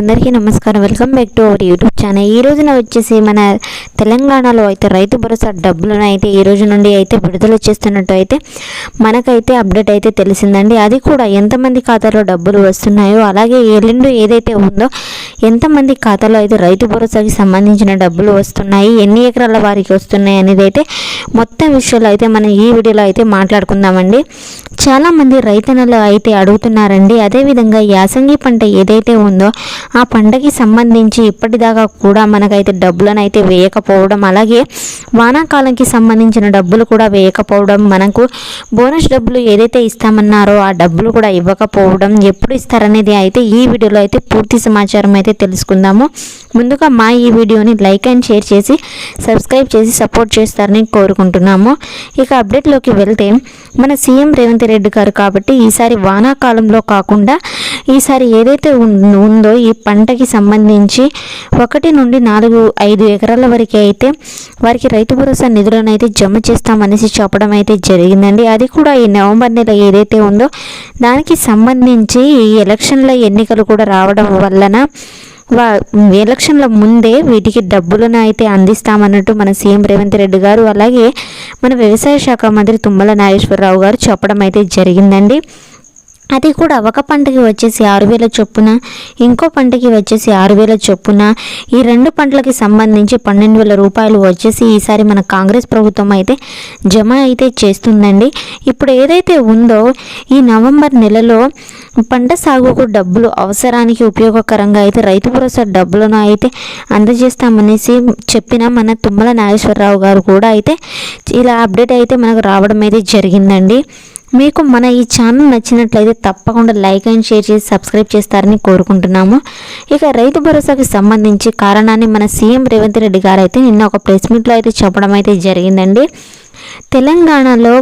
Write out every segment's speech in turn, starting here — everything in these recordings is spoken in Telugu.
అందరికీ నమస్కారం. Welcome back to our YouTube channel. ఈ రోజున వచ్చేసి మన తెలంగాణలో అయితే రైతు భరోసా డబ్బులను అయితే ఈ రోజు నుండి అయితే విడుదల చేస్తున్నట్టు అయితే మనకైతే అప్డేట్ అయితే తెలిసిందండి. అది కూడా ఎంతమంది ఖాతాలో డబ్బులు వస్తున్నాయో, అలాగే ఎల్లుండి ఏదైతే ఉందో ఎంతమంది ఖాతాలో అయితే రైతు భరోసాకి సంబంధించిన డబ్బులు వస్తున్నాయి, ఎన్ని ఎకరాల వారికి వస్తున్నాయి అనేది అయితే మొత్తం విషయాలు అయితే మనం ఈ వీడియోలో అయితే మాట్లాడుకుందామండి. చాలామంది రైతన్నలు అయితే అడుగుతున్నారండి. అదేవిధంగా యాసంగి పంట ఏదైతే ఉందో ఆ పంటకి సంబంధించి ఇప్పటిదాకా కూడా మనకైతే డబ్బులను అయితే వేయకపోవడం, అలాగే వానాకాలంకి సంబంధించిన డబ్బులు కూడా వేయకపోవడం, మనకు బోనస్ డబ్బులు ఏదైతే ఇస్తామన్నారో ఆ డబ్బులు కూడా ఇవ్వకపోవడం, ఎప్పుడు ఇస్తారనేది అయితే ఈ వీడియోలో అయితే పూర్తి సమాచారం అయితే తెలుసుకుందాము. ముందుగా మా ఈ వీడియోని లైక్ అండ్ షేర్ చేసి సబ్స్క్రైబ్ చేసి సపోర్ట్ చేస్తారని కోరుకుంటున్నాము. ఇక అప్డేట్లోకి వెళ్తే మన సీఎం రేవంత్ రెడ్డి గారు కాబట్టి ఈసారి వానాకాలంలో కాకుండా ఈసారి ఏదైతే ఉందో ఈ పంటకి సంబంధించి 1 నుండి 4-5 ఎకరాల వరకు అయితే వారికి రైతు భరోసా నిధులను అయితే జమ చేస్తామనేసి చెప్పడం అయితే జరిగిందండి. అది కూడా ఈ నవంబర్ నెల ఏదైతే ఉందో దానికి సంబంధించి ఈ ఎలక్షన్ల ఎన్నికలు కూడా రావడం వలన ఎలక్షన్ల ముందే వీటికి డబ్బులను అయితే అందిస్తామన్నట్టు మన సీఎం రేవంత్ రెడ్డి గారు, అలాగే మన వ్యవసాయ శాఖ మంత్రి తుమ్మల నాగేశ్వరరావు గారు చెప్పడం అయితే జరిగిందండి. అది కూడా ఒక పంటకి వచ్చేసి 6,000 చొప్పున, ఇంకో పంటకి వచ్చేసి 6,000 చొప్పున, ఈ 2 పంటలకి సంబంధించి 12,000 రూపాయలు వచ్చేసి ఈసారి మన కాంగ్రెస్ ప్రభుత్వం అయితే జమ అయితే చేస్తుందండి. ఇప్పుడు ఏదైతే ఉందో ఈ నవంబర్ నెలలో పంట సాగుకు డబ్బులు అవసరానికి ఉపయోగకరంగా అయితే రైతు భరోసా డబ్బులను అయితే అందజేస్తామనేసి చెప్పిన మన తుమ్మల నాగేశ్వరరావు గారు కూడా అయితే ఇలా అప్డేట్ అయితే మనకు రావడం అయితే జరిగిందండి. మీకు మన ఈ ఛానల్ నచ్చినట్లయితే తప్పకుండా లైక్ అండ్ షేర్ చేసి సబ్స్క్రైబ్ చేస్తారని కోరుకుంటున్నాము. ఇక రైతు భరోసాకి సంబంధించి కారణాన్ని మన సీఎం రేవంత్ రెడ్డి గారు అయితే నిన్న ఒక ప్రెస్ మీట్లో అయితే చెప్పడం అయితే జరిగిందండి. తెలంగాణలో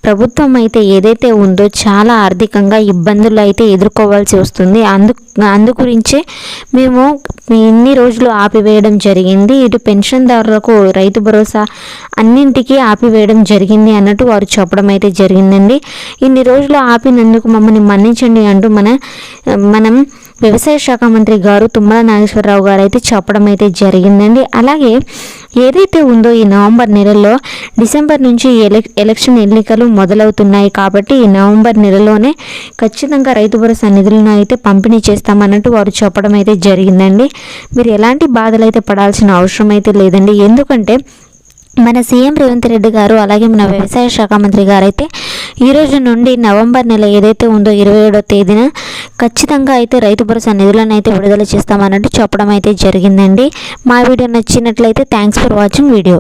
ప్రభుత్వం అయితే ఏదైతే ఉందో చాలా ఆర్థికంగా ఇబ్బందులు అయితే ఎదుర్కోవాల్సి వస్తుంది. అందు గురించే మేము ఇన్ని రోజులు ఆపివేయడం జరిగింది. ఇటు పెన్షన్దారులకు రైతు భరోసా అన్నింటికీ ఆపివేయడం జరిగింది అన్నట్టు వారు చెప్పడం అయితే జరిగిందండి. ఇన్ని రోజులు ఆపినందుకు మమ్మల్ని మన్నించండి అంటూ మనం వ్యవసాయ శాఖ మంత్రి గారు తుమ్మల నాగేశ్వరరావు గారు అయితే చెప్పడం అయితే జరిగిందండి. అలాగే ఏదైతే ఉందో ఈ నవంబర్ నెలలో డిసెంబర్ నుంచి ఎలక్షన్ ఎన్నికలు మొదలవుతున్నాయి కాబట్టి ఈ నవంబర్ నెలలోనే ఖచ్చితంగా రైతు భరోసా నిధులను అయితే పంపిణీ చేస్తామన్నట్టు వారు చెప్పడం అయితే జరిగిందండి. మీరు ఎలాంటి బాధలు అయితే పడాల్సిన అవసరం అయితే లేదండి. ఎందుకంటే మన సీఎం రేవంత్ రెడ్డి గారు, అలాగే మన వ్యవసాయ శాఖ మంత్రి గారు అయితే ఈ రోజు నుండి నవంబర్ నెల ఏదైతే ఉందో 27వ తేదీన ఖచ్చితంగా అయితే రైతు భరోసా నిధులను అయితే విడుదల చేస్తామన్నట్టు చెప్పడం అయితే జరిగిందండి. మా వీడియో నచ్చినట్లయితే థ్యాంక్స్ ఫర్ వాచింగ్ వీడియో.